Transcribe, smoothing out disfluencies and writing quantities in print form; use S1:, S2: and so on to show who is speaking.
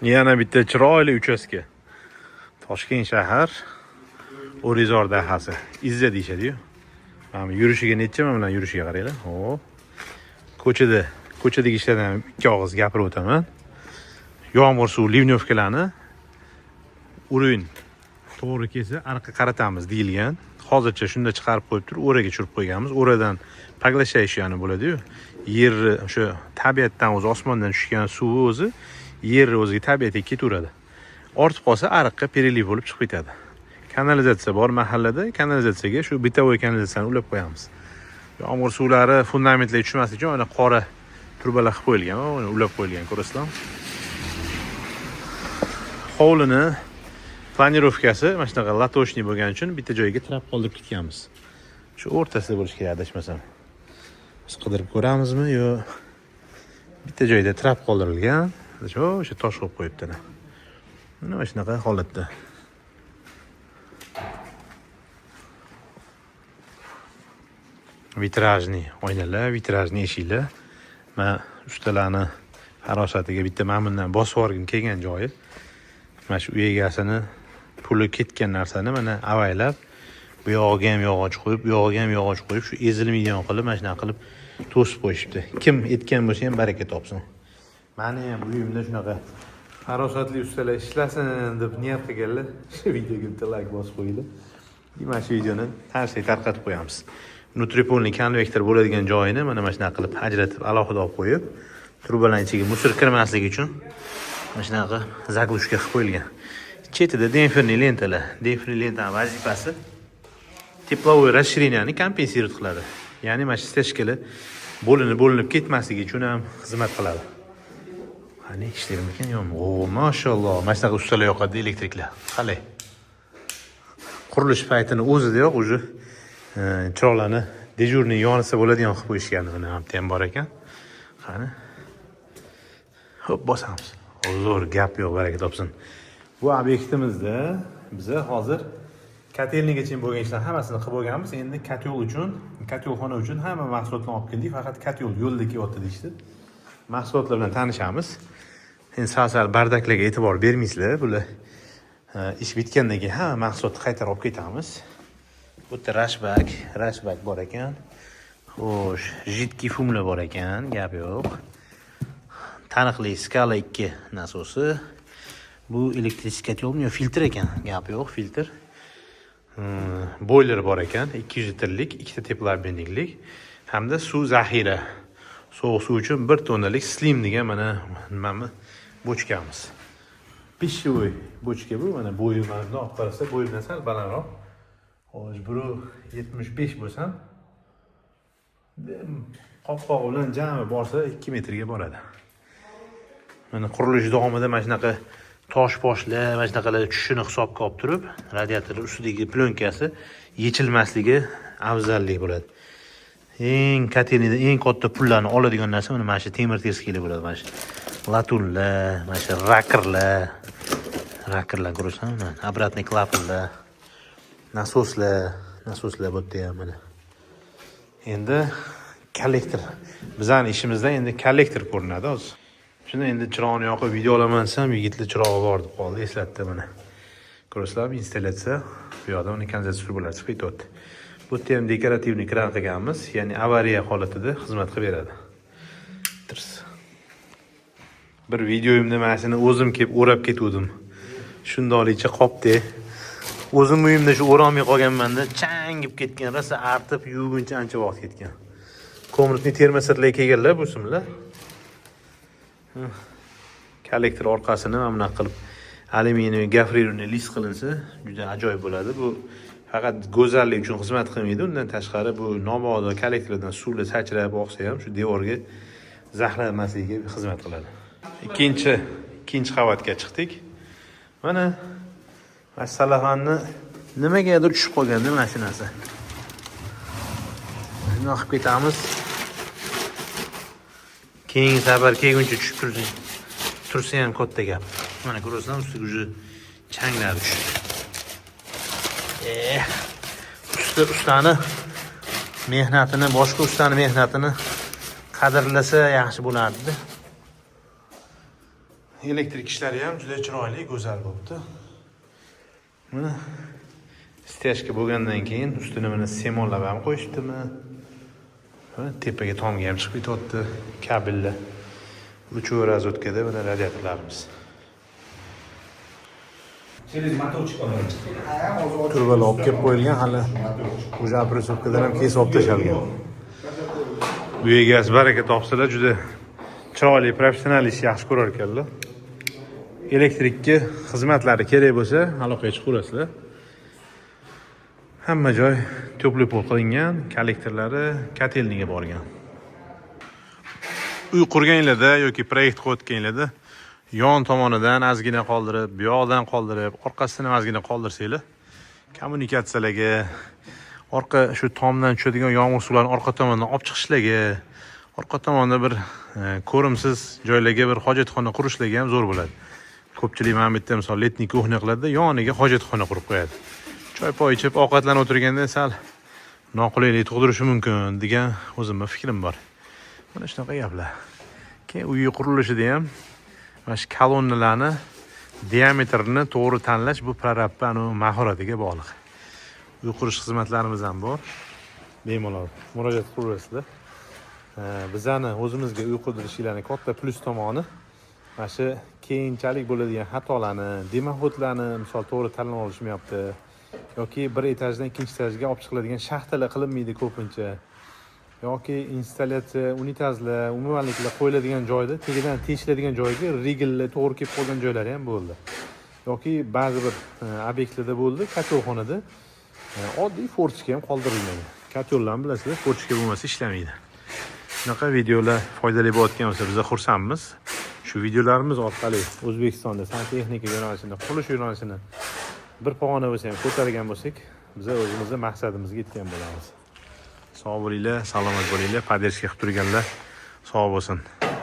S1: Yana bitta chiroyli uchastka. Toshkent shahar O'rizor dahasi. Izza deyshadi-yu. Mana yurishiga necha men bilan yurishiga qaranglar. Ho. Ko'chadagi ishlardan ikki og'iz gapirib o'taman. Yomg'ir suv livnyovkalarni urin to'g'ri kelsa ariqqa qaratamiz deyilgan. Hozircha shunda chiqarib qo'yib turib, o'raga tushirib qo'yganmiz. O'radan paglashash yani bo'ladi-yu. Yer o'sha tabiatdan o'zi osmondan tushgan suv o'zi yer o'ziga tabiatga ketaveradi. Ortib qolsa ariqqa pereliv bo'lib chiqib ketadi. Kanalizatsiya bor mahallada, kanalizatsiyaga shu bitovoy kanalizatsiyani ulab qo'yamiz. Yomg'ir suvlari fundamentlarga tushmaslik uchun mana qora turbalar qilib qo'yilgan, uni ulab qo'yilgan, ko'rasizlar. Hovlini planirovkasi mana shunaqa latoshniy bo'lgani uchun bitta joyga trap qoldirib ketganmiz. Shu o'rtasida bo'lish kerak adashmasam. Biz qidirib ko'ramizmi yo bitta joyda trap qoldirilgan. O'sha tosh qo'yib qo'yibdi. Mana shunaqa holatda. Vitrajli oynalar, vitrajli eshiklar. Men ustalarni farosatiga bitta mana bundan bosib yuborgim kelgan joyi. Mana shu uy egasini puli ketgan narsani mana avaylab bu yog'iga ham yog'och qo'yib, bu yog'iga ham yog'och qo'yib, shu ezilmaydigan qilib mana shunaqa qilib to'sib qo'yishibdi. Kim etgan bo'lsa ham baraka topsin. Meni ham uyimda shunaqa farosatli ustalar ishlasin deb niyat qilganlar shu videoga bitta like bosib qo'yinglar. Mana shu videoni tanishlik tarqatib qo'yamiz. Nutripolni konvektor bo'ladigan joyini mana shunaqa qilib ajratib alohida olib qo'yib, trubalarning ichiga musor kirmasligi uchun mana shunaqa zaglushka qilib qo'yilgan. Chetida demperli lentalar. Demperli lentaning vazifasi teplovoy расширенияni kompensировать qiladi. Ya'ni mana shu steshkali bo'linib ketmasligi uchun ham xizmat qiladi. Qani ishlaymikan yo'qmi? O, mashalloh. Mana shunaqa ustalar yoqadi elektriklar. Qalay. Qurilish paytini o'zidayoq уже chiroqlarni dejurniy yonisa bo'ladigan qilib qo'yishgan. Buni ham bor ekan. Qani. Hop, bosamiz. Zo'r gap yo'q, baraka topsin. Bu obyektimizda biz hozir kotelnigacha bo'lgan ishlar hammasini qilib bo'lganmiz. Endi kotelxona uchun hamma mahsulotlarni olib keldik. Faqat kotel yo'lda kelyapti deyshti. Mahsulotlar bilan tanishamiz. Endi sal bardaklarga e'tibor bermaysizlar. Bular ish bitgandan keyin hamma mahsulotni qaytarib olib ketamiz. Bu yerda rashbak bor ekan. Xo'sh, jidki fumlar bor ekan, gap yo'q. Taniqli skala 2 nasosi. Bu elektrik kotelmi yo filtr ekan, gap yo'q, filtr. Boiler bor ekan, 200 litrlik, ikkita teplobinliklik hamda suv zaxira. Sovuq suv uchun 1 tonnalik slim degan mana nimami bochkamiz. Pishvoy bochka bu, mana bo'yimni olib qarasa, bo'yimdan sal balandroq. Xo'sh, 1.75 bo'lsam, qopqog'i bilan jami borsa 2 metrga boradi. Mana qurilish davomida mana shunaqa tosh-poshlar, mana shunaqalar tushishini hisobga olib turib, radiator ustidagi plonkasi yechilmasligi afzallik bo'ladi. Eng katta pullarni oladigan narsa mana shu temir terskilar bo'ladi, mana shu latunlar, mana shu rakerlar ko'rsangiz, mana обратный klapanlar, nasoslar bu yerda ham mana. Endi kollektor. Bizning ishimizda endi kollektor ko'rinadi hozir. Shunda endi chiroqni yoqib video olaman desam, yigitlar chirog'i bor deb qoldi, eslatdi mana. Ko'rasizlarmi, installyatsiya. Bu yoqda uni kanalizatsiya turbalari chiqib ketyapti. Bu yerda ham dekorativniy kran qilganmiz, ya'ni avariya holatida xizmat qilib beradi. Bir videoyimda mana shuni o'zim kelib o'rab ketgandim. Shundoqlicha qopdi. O'zim uyimda shu o'rolmay qolganmanda, changib ketgan, rosa artib yuvguncha ancha vaqt ketgan. Ko'mirni termosirlarga kelganlar bu simlar. Kollektor orqasini mana bunaqa qilib alyuminiy gafrirni list qilinsa, juda ajoyib bo'ladi. Bu faqat go'zallik uchun xizmat qilmaydi. Undan tashqari bu nomodo kollektorlardan suvlar sachrab oqsa ham shu devorga zaxlanmasligiga xizmat qiladi. Ikkinchi qavatga chiqdik. Mana salafanni nimagadir tushib qolganda mashinasi. Shuni olib ketamiz. Keyingi safar kelguncha tushib tursa ham katta gap. Mana ko'rasizlar, ustiga уже changlar tushdi. Ustani mehnatini, boshqa ustani mehnatini qadrlasa yaxshi bo'lardi. Elektrik ishlari ham juda chiroyli, go'zal bo'libdi. Mana stechka bo'lgandan keyin ustini mana semonlab ham qo'yishibdimi. Tepaga tomga ham chiqib ketyapti kabellar. Uchu razvodkada mana radiatorlarimiz. Turbalar olib kelib qo'yilgan, hali o'sha apressovkadan ham kesib olib tashalgan. Bu egasi baraka topsalar juda chiroyli, professional ish yaxshi ko'rar ekanlar. Elektrikka xizmatlari kerak bo'lsa, aloqaga chiqaverasizlar. Hamma joy to'pli pol qilingan, kollektorlari kotelniga borgan. Uy qurganlarda yoki proyekt qilayotganlarda yon tomonidan ozgina qoldirib, bu yoqdan qoldirib, orqasidan ham ozgina qoldirsanglar, kommunikatsiyalarga, orqa shu tomdan tushadigan yomg'ir suvlarini orqa tomondan olib chiqishlarga, orqa tomonda bir ko'rimsiz joylarga bir hojatxona qurishlarga ham zo'r bo'ladi. Ko'pchilik mana bu yerda misol letniy kuxnya qiladi, yoniga hojatxona qurib qo'yadi. Choy poy ichib, ovqatlanib o'tirganda sal noqulaylik tug'dirishi mumkin degan o'zimning fikrim bor. Mana shunaqa gaplar. Keyin uy qurilishida ham mana shu kolonnalarni diametrini to'g'ri tanlash bu prorabba mahoratiga bog'liq. Uy qurish xizmatlarimiz ham bor. Bemalol murojaat qilaverasizlar. Bizani o'zimizga uy qurdirishlarning katta plus tomoni mana shu keyinchalik bo'ladigan xatolarni, demaxodlarni misol to'g'ri tanlab olishmayapti yoki bir etajdan ikkinchi etajga olib chiqiladigan shaxtalar qilinmaydi ko'pincha. Yoki installyatsiya, unitazlar, umumanliklar qo'yiladigan joyda, tegidan teshiladigan joyga rigillar to'g'ri kelib qolgan joylari ham bo'ldi. Yoki ba'zi bir obyektlarda bo'ldi, kotolxonada oddiy forchka ham qoldirilmagan. Kotollarni bilasizlar, forchka bo'lmasa ishlamaydi. Shunaqa videolar foydali bo'layotgan bo'lsa, biz xursandmiz. Shu videolarimiz orqali O'zbekistonda santexnika yo'nalishini, qurilish yo'nalishini bir pog'ona bo'lsa ham ko'targan bo'lsak, biz o'zimizning maqsadimizga yetgan bo'lamiz. Sog' bo'linglar, salomat bo'linglar, poddershka qilib turganlar sog' bo'lsin.